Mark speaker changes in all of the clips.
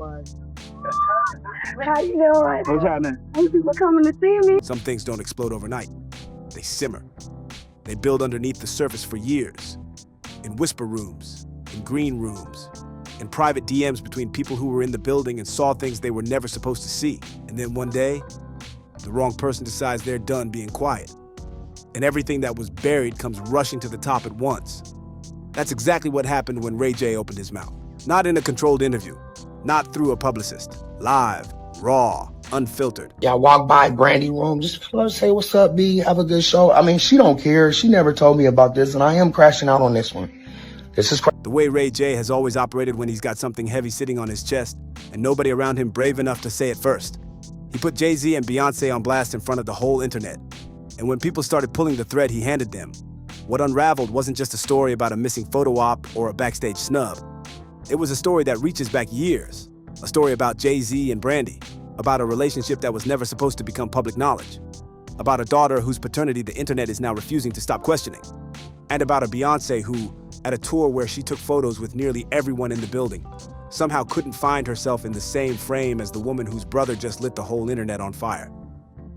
Speaker 1: How you doing?
Speaker 2: What's happening?
Speaker 1: Hey, people coming to see me.
Speaker 3: Some things don't explode overnight. They simmer. They build underneath the surface for years. In whisper rooms, in green rooms, in private DMs between people who were in the building and saw things they were never supposed to see. And then one day, the wrong person decides they're done being quiet. And everything that was buried comes rushing to the top at once. That's exactly what happened when Ray J opened his mouth. Not in a controlled interview, not through a publicist. Live, raw, unfiltered.
Speaker 4: Yeah, I walk by Brandy room, just say, what's up, B? Have a good show. I mean, she don't care. She never told me about this, and I am crashing out on this one. This is crazy.
Speaker 3: The way Ray J has always operated when he's got something heavy sitting on his chest and nobody around him brave enough to say it first. He put Jay-Z and Beyoncé on blast in front of the whole internet. And when people started pulling the thread he handed them, what unraveled wasn't just a story about a missing photo op or a backstage snub. It was a story that reaches back years. A story about Jay-Z and Brandy, about a relationship that was never supposed to become public knowledge, about a daughter whose paternity the internet is now refusing to stop questioning, and about a Beyoncé who, at a tour where she took photos with nearly everyone in the building, somehow couldn't find herself in the same frame as the woman whose brother just lit the whole internet on fire.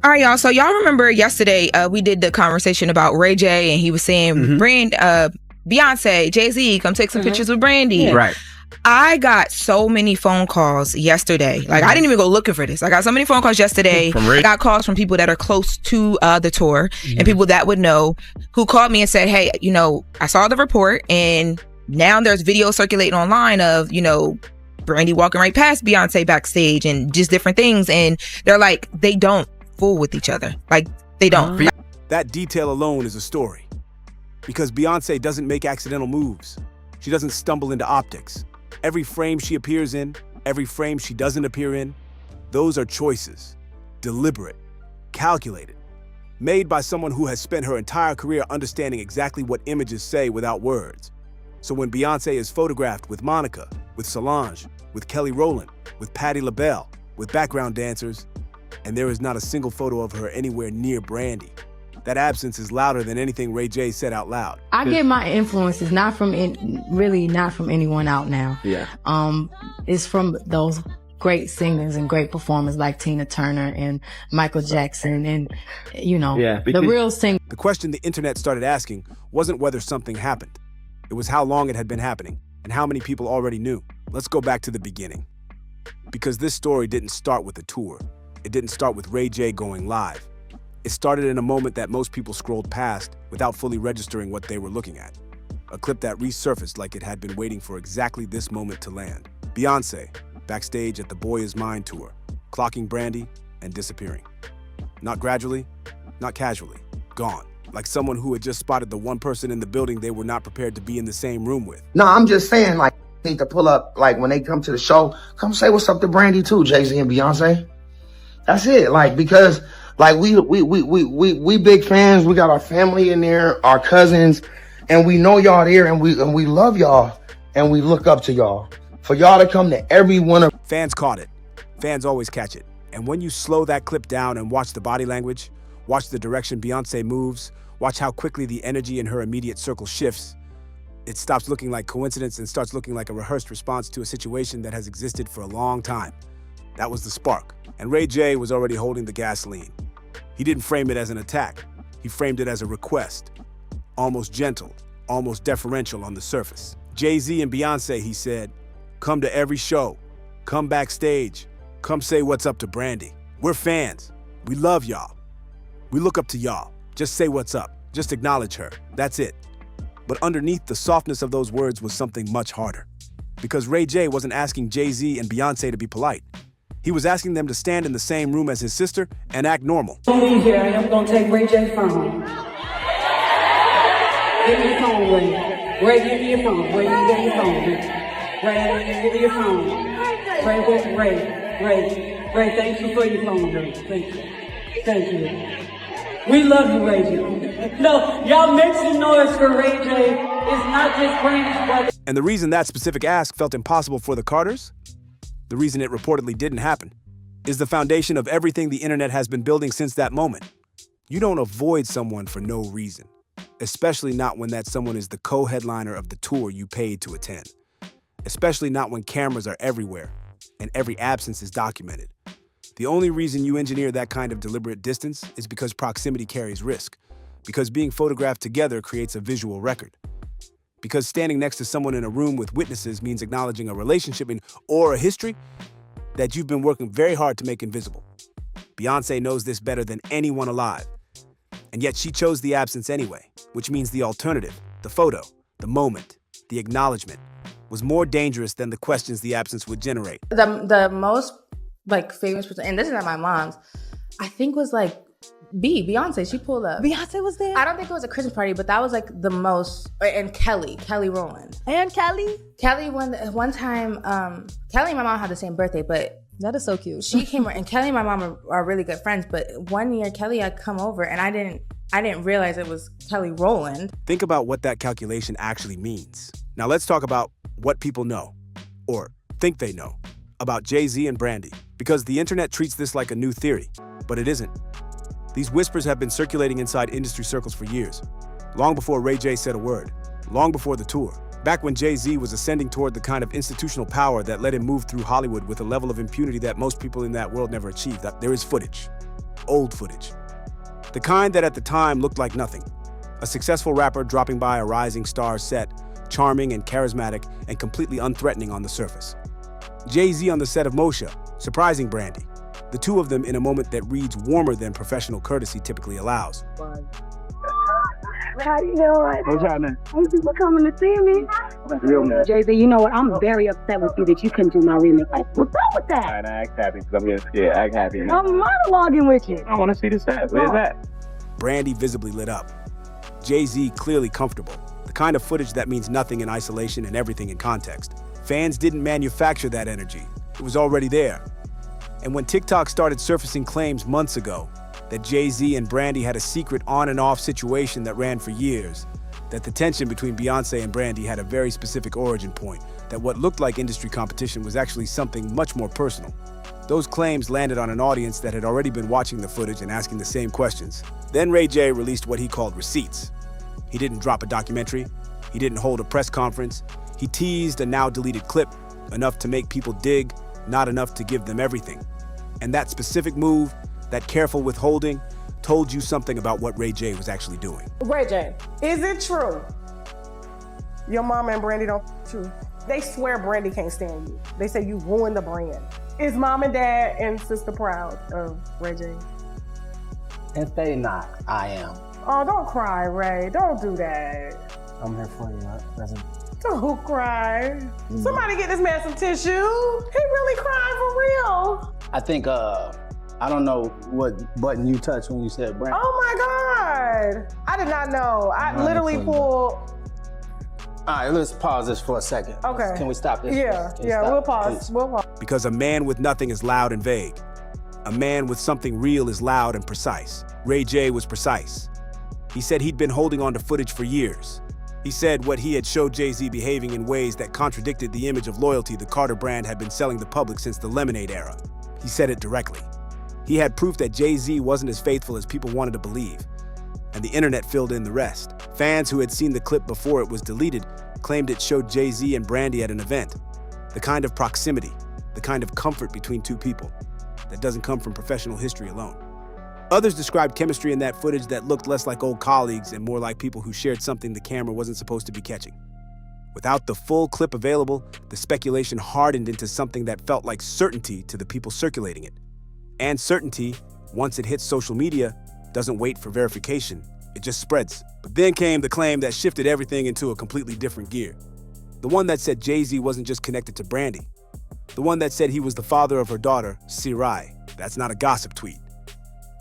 Speaker 5: All right, y'all. So y'all remember yesterday we did the conversation about Ray J, and he was saying, Beyonce, Jay-Z, come take some pictures with Brandy.
Speaker 2: Yeah. Right.
Speaker 5: I got so many phone calls yesterday. Like, I didn't even go looking for this. I got so many phone calls yesterday. I got calls from people that are close to the tour and people that would know, who called me and said, hey, you know, I saw the report and now there's video circulating online of, you know, Brandy walking right past Beyonce backstage and just different things. And they're like, they don't fool with each other. Like, they don't.
Speaker 3: That detail alone is a story. Because Beyonce doesn't make accidental moves. She doesn't stumble into optics. Every frame she appears in, every frame she doesn't appear in, those are choices, deliberate, calculated, made by someone who has spent her entire career understanding exactly what images say without words. So when Beyonce is photographed with Monica, with Solange, with Kelly Rowland, with Patti LaBelle, with background dancers, and there is not a single photo of her anywhere near Brandy, that absence is louder than anything Ray J said out loud.
Speaker 6: I get my influences not from anyone out now.
Speaker 2: Yeah.
Speaker 6: It's from those great singers and great performers like Tina Turner and Michael Jackson and, you know, the real singers.
Speaker 3: The question the internet started asking wasn't whether something happened. It was how long it had been happening and how many people already knew. Let's go back to the beginning. Because this story didn't start with a tour. It didn't start with Ray J going live. It started in a moment that most people scrolled past without fully registering what they were looking at. A clip that resurfaced like it had been waiting for exactly this moment to land. Beyoncé, backstage at the Boy Is Mine tour, clocking Brandy and disappearing. Not gradually, not casually, gone. Like someone who had just spotted the one person in the building they were not prepared to be in the same room with.
Speaker 4: No, I'm just saying, like, need to pull up, like, when they come to the show, come say what's up to Brandy too, Jay-Z and Beyonce. That's it, like, because like we big fans. We got our family in there, our cousins, and we know y'all there, and we love y'all, and we look up to y'all. For y'all to come to every one of
Speaker 3: fans caught it. Fans always catch it. And when you slow that clip down and watch the body language, watch the direction Beyonce moves, watch how quickly the energy in her immediate circle shifts, it stops looking like coincidence and starts looking like a rehearsed response to a situation that has existed for a long time. That was the spark. And Ray J was already holding the gasoline. He didn't frame it as an attack. He framed it as a request. Almost gentle, almost deferential on the surface. Jay-Z and Beyonce, he said, come to every show. Come backstage. Come say what's up to Brandy. We're fans. We love y'all. We look up to y'all. Just say what's up. Just acknowledge her. That's it. But underneath the softness of those words was something much harder. Because Ray J wasn't asking Jay-Z and Beyonce to be polite. He was asking them to stand in the same room as his sister and act normal.
Speaker 1: Don't leave here. I'm gonna take Ray J's phone. Give me your phone, Ray. Ray, give me your phone. Ray, give me your phone. Ray, give me your phone. Ray, thank you for your phone, Ray. Thank you. We love you, Ray J. No, y'all make some noise for Ray J. It's not just Brandy's brother.
Speaker 3: And the reason that specific ask felt impossible for the Carters, the reason it reportedly didn't happen, is the foundation of everything the internet has been building since that moment. You don't avoid someone for no reason, especially not when that someone is the co-headliner of the tour you paid to attend. Especially not when cameras are everywhere, and every absence is documented. The only reason you engineer that kind of deliberate distance is because proximity carries risk, because being photographed together creates a visual record, because standing next to someone in a room with witnesses means acknowledging a relationship or a history that you've been working very hard to make invisible. Beyoncé knows this better than anyone alive, and yet she chose the absence anyway, which means the alternative, the photo, the moment, the acknowledgement, was more dangerous than the questions the absence would generate.
Speaker 2: The most famous person, and this is not my mom's, I think was Beyonce. She pulled up.
Speaker 6: Beyonce was there?
Speaker 2: I don't think it was a Christmas party, but that was the most. And Kelly Rowland.
Speaker 6: And Kelly?
Speaker 2: Kelly, one time, Kelly and my mom had the same birthday, but
Speaker 6: that is so cute.
Speaker 2: She came, and Kelly and my mom are really good friends, but one year Kelly had come over and I didn't realize it was Kelly Rowland.
Speaker 3: Think about what that calculation actually means. Now let's talk about what people know, or think they know, about Jay-Z and Brandy, because the internet treats this like a new theory, but it isn't. These whispers have been circulating inside industry circles for years, long before Ray J said a word, long before the tour, back when Jay-Z was ascending toward the kind of institutional power that let him move through Hollywood with a level of impunity that most people in that world never achieved. That there is footage, old footage, the kind that at the time looked like nothing. A successful rapper dropping by a rising star set, charming and charismatic and completely unthreatening on the surface. Jay-Z on the set of Moshe, surprising Brandy. The two of them in a moment that reads warmer than professional courtesy typically allows.
Speaker 7: How you doing?
Speaker 8: What's happening?
Speaker 7: Some people coming to see me.
Speaker 8: Real man.
Speaker 7: Jay-Z, you know what? I'm very upset with you that you couldn't do my remix. What's up with that?
Speaker 8: Alright, act happy because I'm getting scared. Act happy.
Speaker 7: I'm monologuing with you.
Speaker 8: I want to see the stats. Where's that?
Speaker 3: Brandy visibly lit up. Jay-Z clearly comfortable. The kind of footage that means nothing in isolation and everything in context. Fans didn't manufacture that energy. It was already there. And when TikTok started surfacing claims months ago that Jay-Z and Brandy had a secret on and off situation that ran for years, that the tension between Beyoncé and Brandy had a very specific origin point, that what looked like industry competition was actually something much more personal. Those claims landed on an audience that had already been watching the footage and asking the same questions. Then Ray J released what he called receipts. He didn't drop a documentary. He didn't hold a press conference. He teased a now deleted clip, enough to make people dig, not enough to give them everything. And that specific move, that careful withholding, told you something about what Ray J was actually doing.
Speaker 9: Ray J, is it true your mama and Brandy don't you? They swear Brandy can't stand you. They say you ruined the brand. Is mom and dad and sister proud of Ray J?
Speaker 10: If they not, I am.
Speaker 9: Oh, don't cry, Ray. Don't do that.
Speaker 10: I'm here for you.
Speaker 9: Don't cry. Somebody get this man some tissue. He really crying for real.
Speaker 10: I think, I don't know what button you touched when you said Brandy.
Speaker 9: Oh my God. I did not know. I literally pulled.
Speaker 10: All right, let's pause this for a second.
Speaker 9: Okay.
Speaker 10: Can we stop this?
Speaker 9: Yeah, we'll pause. We'll pause.
Speaker 3: Because a man with nothing is loud and vague. A man with something real is loud and precise. Ray J was precise. He said he'd been holding on to footage for years. He said what he had showed Jay-Z behaving in ways that contradicted the image of loyalty the Carter brand had been selling the public since the Lemonade era. He said it directly. He had proof that Jay-Z wasn't as faithful as people wanted to believe, and the internet filled in the rest. Fans who had seen the clip before it was deleted claimed it showed Jay-Z and Brandy at an event. The kind of proximity, the kind of comfort between two people that doesn't come from professional history alone. Others described chemistry in that footage that looked less like old colleagues and more like people who shared something the camera wasn't supposed to be catching. Without the full clip available, the speculation hardened into something that felt like certainty to the people circulating it. And certainty, once it hits social media, doesn't wait for verification. It just spreads. But then came the claim that shifted everything into a completely different gear. The one that said Jay-Z wasn't just connected to Brandy. The one that said he was the father of her daughter, Cirai. That's not a gossip tweet.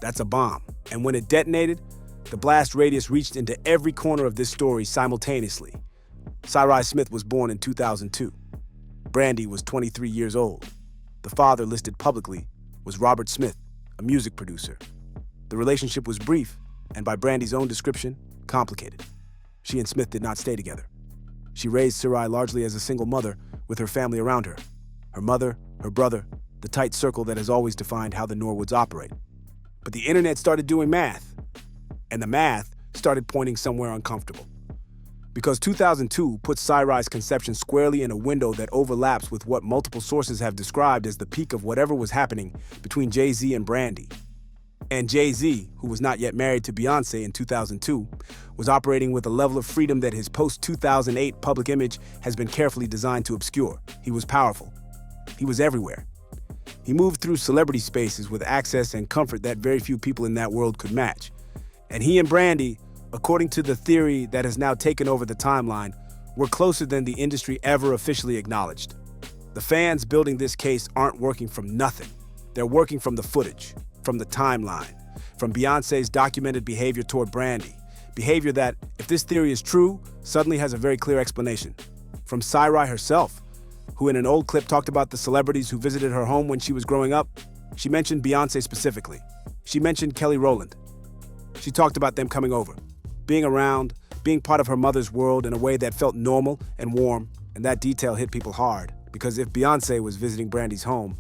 Speaker 3: That's a bomb. And when it detonated, the blast radius reached into every corner of this story simultaneously. Cirai Smith was born in 2002. Brandy was 23 years old. The father listed publicly was Robert Smith, a music producer. The relationship was brief, and by Brandy's own description, complicated. She and Smith did not stay together. She raised Cirai largely as a single mother with her family around her. Her mother, her brother, the tight circle that has always defined how the Norwoods operate. But the internet started doing math, and the math started pointing somewhere uncomfortable. Because 2002 puts Cyrai's conception squarely in a window that overlaps with what multiple sources have described as the peak of whatever was happening between Jay-Z and Brandy. And Jay-Z, who was not yet married to Beyoncé in 2002, was operating with a level of freedom that his post-2008 public image has been carefully designed to obscure. He was powerful. He was everywhere. He moved through celebrity spaces with access and comfort that very few people in that world could match. And he and Brandy, according to the theory that has now taken over the timeline, were closer than the industry ever officially acknowledged. The fans building this case aren't working from nothing. They're working from the footage, from the timeline, from Beyoncé's documented behavior toward Brandy. Behavior that, if this theory is true, suddenly has a very clear explanation. From Cyrai herself, who in an old clip talked about the celebrities who visited her home when she was growing up. She mentioned Beyoncé specifically. She mentioned Kelly Rowland. She talked about them coming over, being around, being part of her mother's world in a way that felt normal and warm, and that detail hit people hard. Because if Beyoncé was visiting Brandy's home,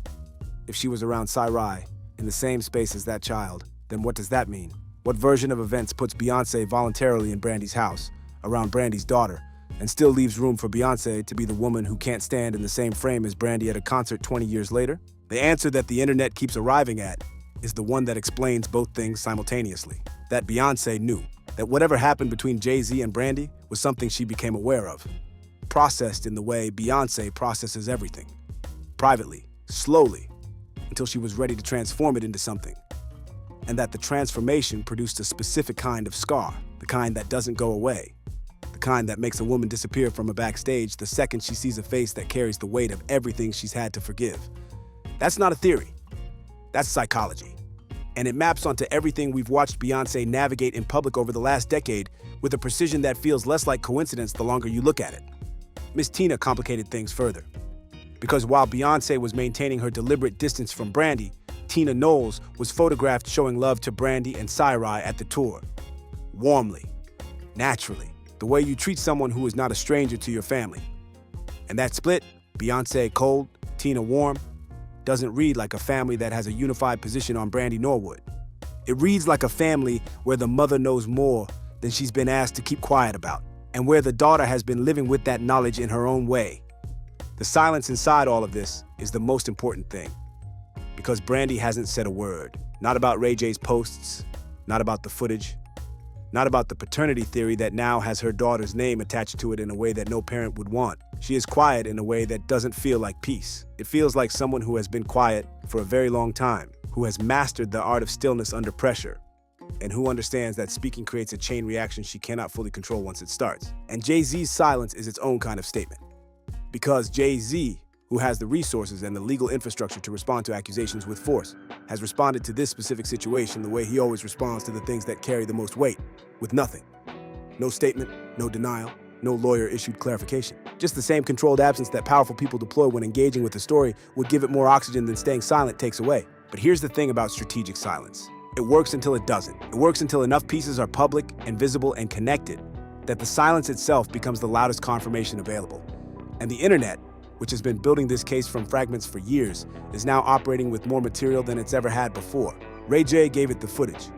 Speaker 3: if she was around Cyrai in the same space as that child, then what does that mean? What version of events puts Beyoncé voluntarily in Brandy's house, around Brandy's daughter, and still leaves room for Beyoncé to be the woman who can't stand in the same frame as Brandy at a concert 20 years later? The answer that the internet keeps arriving at is the one that explains both things simultaneously. That Beyoncé knew that whatever happened between Jay-Z and Brandy was something she became aware of, processed in the way Beyoncé processes everything, privately, slowly, until she was ready to transform it into something. And that the transformation produced a specific kind of scar, the kind that doesn't go away, the kind that makes a woman disappear from a backstage the second she sees a face that carries the weight of everything she's had to forgive. That's not a theory. That's psychology. And it maps onto everything we've watched Beyoncé navigate in public over the last decade with a precision that feels less like coincidence the longer you look at it. Miss Tina complicated things further. Because while Beyoncé was maintaining her deliberate distance from Brandy, Tina Knowles was photographed showing love to Brandy and Cyrai at the tour. Warmly, naturally, the way you treat someone who is not a stranger to your family. And that split, Beyoncé cold, Tina warm, doesn't read like a family that has a unified position on Brandy Norwood. It reads like a family where the mother knows more than she's been asked to keep quiet about, and where the daughter has been living with that knowledge in her own way. The silence inside all of this is the most important thing, because Brandy hasn't said a word. Not about Ray J's posts, not about the footage, not about the paternity theory that now has her daughter's name attached to it in a way that no parent would want. She is quiet in a way that doesn't feel like peace. It feels like someone who has been quiet for a very long time, who has mastered the art of stillness under pressure, and who understands that speaking creates a chain reaction she cannot fully control once it starts. And Jay-Z's silence is its own kind of statement. Because Jay-Z, who has the resources and the legal infrastructure to respond to accusations with force, has responded to this specific situation the way he always responds to the things that carry the most weight, with nothing. No statement, no denial, no lawyer-issued clarification. Just the same controlled absence that powerful people deploy when engaging with the story would give it more oxygen than staying silent takes away. But here's the thing about strategic silence. It works until it doesn't. It works until enough pieces are public and visible and connected that the silence itself becomes the loudest confirmation available. And the internet, which has been building this case from fragments for years, is now operating with more material than it's ever had before. Ray J gave it the footage.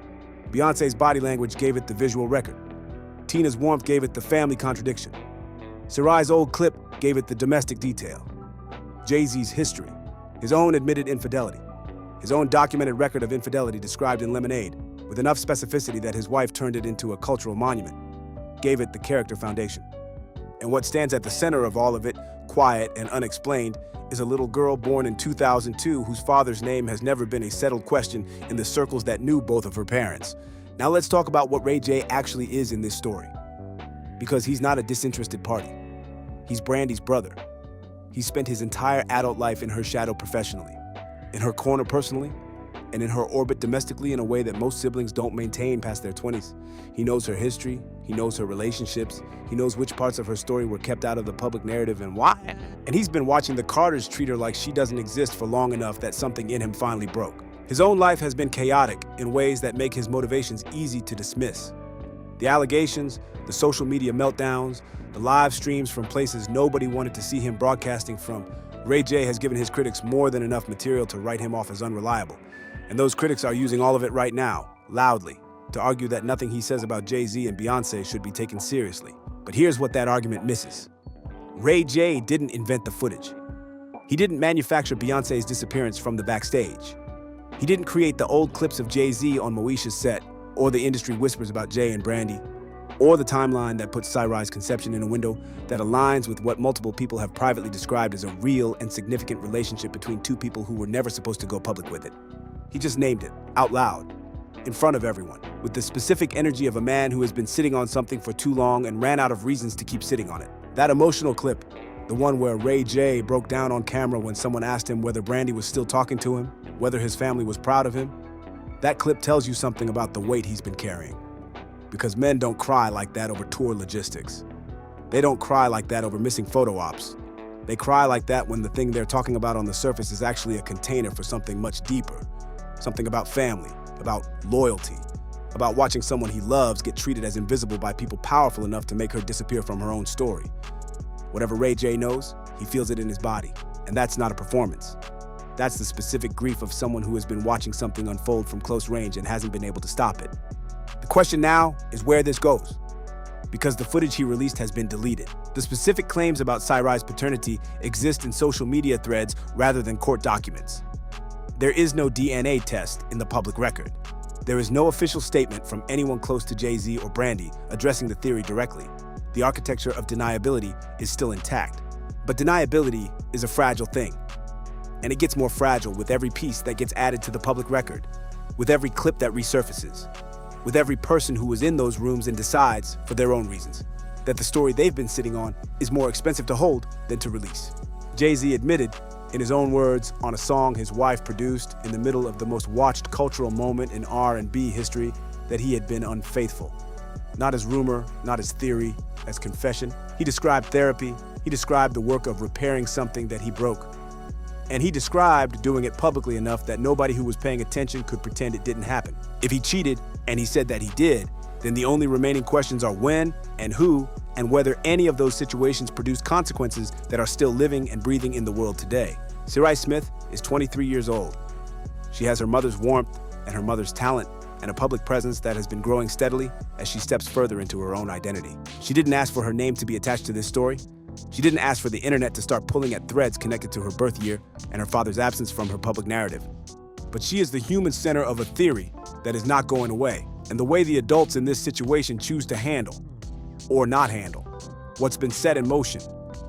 Speaker 3: Beyoncé's body language gave it the visual record. Tina's warmth gave it the family contradiction. Sarai's old clip gave it the domestic detail. Jay-Z's history, his own admitted infidelity, his own documented record of infidelity described in Lemonade, with enough specificity that his wife turned it into a cultural monument, gave it the character foundation. And what stands at the center of all of it, quiet and unexplained, is a little girl born in 2002 whose father's name has never been a settled question in the circles that knew both of her parents. Now let's talk about what Ray J actually is in this story. Because he's not a disinterested party. He's Brandy's brother. He spent his entire adult life in her shadow professionally, in her corner personally, and in her orbit domestically in a way that most siblings don't maintain past their 20s. He knows her history, he knows her relationships, he knows which parts of her story were kept out of the public narrative and why. And he's been watching the Carters treat her like she doesn't exist for long enough that something in him finally broke. His own life has been chaotic in ways that make his motivations easy to dismiss. The allegations, the social media meltdowns, the live streams from places nobody wanted to see him broadcasting from, Ray J has given his critics more than enough material to write him off as unreliable. And those critics are using all of it right now, loudly, to argue that nothing he says about Jay-Z and Beyoncé should be taken seriously. But here's what that argument misses. Ray J didn't invent the footage. He didn't manufacture Beyoncé's disappearance from the backstage. He didn't create the old clips of Jay-Z on Moesha's set, or the industry whispers about Jay and Brandy, or the timeline that puts Cyrai's conception in a window that aligns with what multiple people have privately described as a real and significant relationship between two people who were never supposed to go public with it. He just named it, out loud, in front of everyone, with the specific energy of a man who has been sitting on something for too long and ran out of reasons to keep sitting on it. That emotional clip, the one where Ray J broke down on camera when someone asked him whether Brandy was still talking to him, whether his family was proud of him, that clip tells you something about the weight he's been carrying. Because men don't cry like that over tour logistics. They don't cry like that over missing photo ops. They cry like that when the thing they're talking about on the surface is actually a container for something much deeper. Something about family, about loyalty, about watching someone he loves get treated as invisible by people powerful enough to make her disappear from her own story. Whatever Ray J knows, he feels it in his body, and that's not a performance. That's the specific grief of someone who has been watching something unfold from close range and hasn't been able to stop it. The question now is where this goes, because the footage he released has been deleted. The specific claims about Cyrai's paternity exist in social media threads rather than court documents. There is no DNA test in the public record. There is no official statement from anyone close to Jay-Z or Brandy addressing the theory directly. The architecture of deniability is still intact. But deniability is a fragile thing. And it gets more fragile with every piece that gets added to the public record, with every clip that resurfaces, with every person who was in those rooms and decides, for their own reasons, that the story they've been sitting on is more expensive to hold than to release. Jay-Z admitted, in his own words, on a song his wife produced in the middle of the most watched cultural moment in R&B history, that he had been unfaithful. Not as rumor, not as theory, as confession. He described therapy. He described the work of repairing something that he broke. And he described doing it publicly enough that nobody who was paying attention could pretend it didn't happen. If he cheated, and he said that he did, then the only remaining questions are when and who and whether any of those situations produced consequences that are still living and breathing in the world today. Cerai Smith is 23 years old. She has her mother's warmth and her mother's talent and a public presence that has been growing steadily as she steps further into her own identity. She didn't ask for her name to be attached to this story. She didn't ask for the internet to start pulling at threads connected to her birth year and her father's absence from her public narrative. But she is the human center of a theory that is not going away, and the way the adults in this situation choose to handle, or not handle, what's been set in motion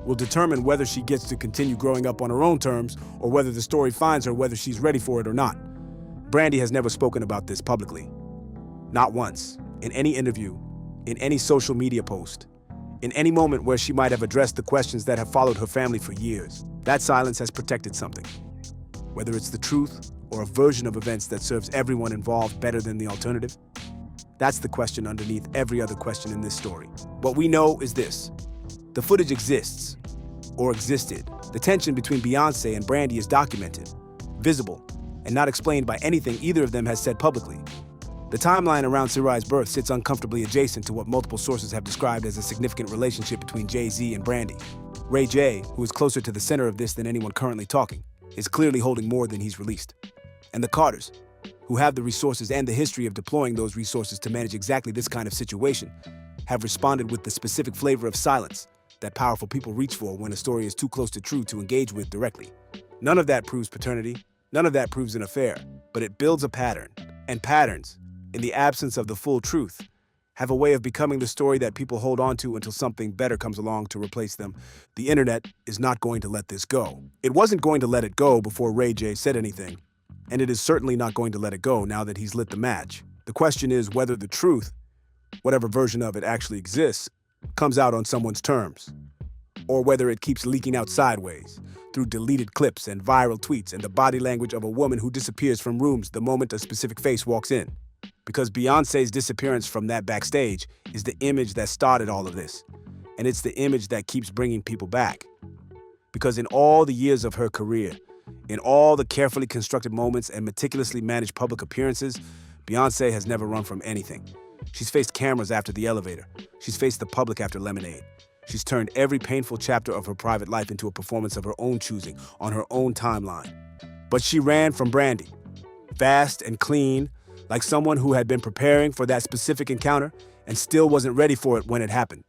Speaker 3: will determine whether she gets to continue growing up on her own terms or whether the story finds her whether she's ready for it or not. Brandy has never spoken about this publicly. Not once, in any interview, in any social media post, in any moment where she might have addressed the questions that have followed her family for years. That silence has protected something. Whether it's the truth or a version of events that serves everyone involved better than the alternative, that's the question underneath every other question in this story. What we know is this: the footage exists, or existed. The tension between Beyoncé and Brandy is documented, visible, and not explained by anything either of them has said publicly. The timeline around Cerai's birth sits uncomfortably adjacent to what multiple sources have described as a significant relationship between Jay-Z and Brandy. Ray J, who is closer to the center of this than anyone currently talking, is clearly holding more than he's released. And the Carters, who have the resources and the history of deploying those resources to manage exactly this kind of situation, have responded with the specific flavor of silence that powerful people reach for when a story is too close to true to engage with directly. None of that proves paternity, none of that proves an affair, but it builds a pattern. And patterns, in the absence of the full truth, have a way of becoming the story that people hold on to until something better comes along to replace them. The internet is not going to let this go. It wasn't going to let it go before Ray J said anything, and it is certainly not going to let it go now that he's lit the match. The question is whether the truth, whatever version of it actually exists, comes out on someone's terms, or whether it keeps leaking out sideways through deleted clips and viral tweets and the body language of a woman who disappears from rooms the moment a specific face walks in. Because Beyoncé's disappearance from that backstage is the image that started all of this, and it's the image that keeps bringing people back. Because in all the years of her career, in all the carefully constructed moments and meticulously managed public appearances, Beyoncé has never run from anything. She's faced cameras after The Elevator. She's faced the public after Lemonade. She's turned every painful chapter of her private life into a performance of her own choosing, on her own timeline. But she ran from Brandy, fast and clean, like someone who had been preparing for that specific encounter and still wasn't ready for it when it happened.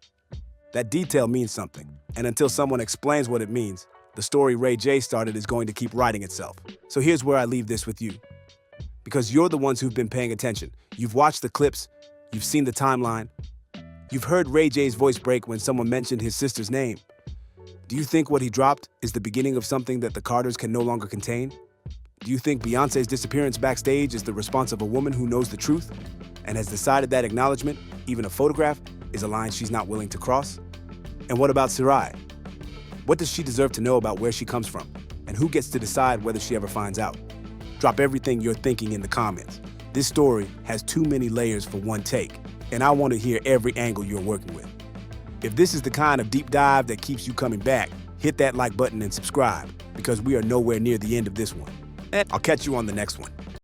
Speaker 3: That detail means something, and until someone explains what it means, the story Ray J started is going to keep writing itself. So here's where I leave this with you. Because you're the ones who've been paying attention. You've watched the clips, you've seen the timeline, you've heard Ray J's voice break when someone mentioned his sister's name. Do you think what he dropped is the beginning of something that the Carters can no longer contain? Do you think Beyoncé's disappearance backstage is the response of a woman who knows the truth and has decided that acknowledgement, even a photograph, is a line she's not willing to cross? And what about Sarai? What does she deserve to know about where she comes from? And who gets to decide whether she ever finds out? Drop everything you're thinking in the comments. This story has too many layers for one take, and I want to hear every angle you're working with. If this is the kind of deep dive that keeps you coming back, hit that like button and subscribe, because we are nowhere near the end of this one. And I'll catch you on the next one.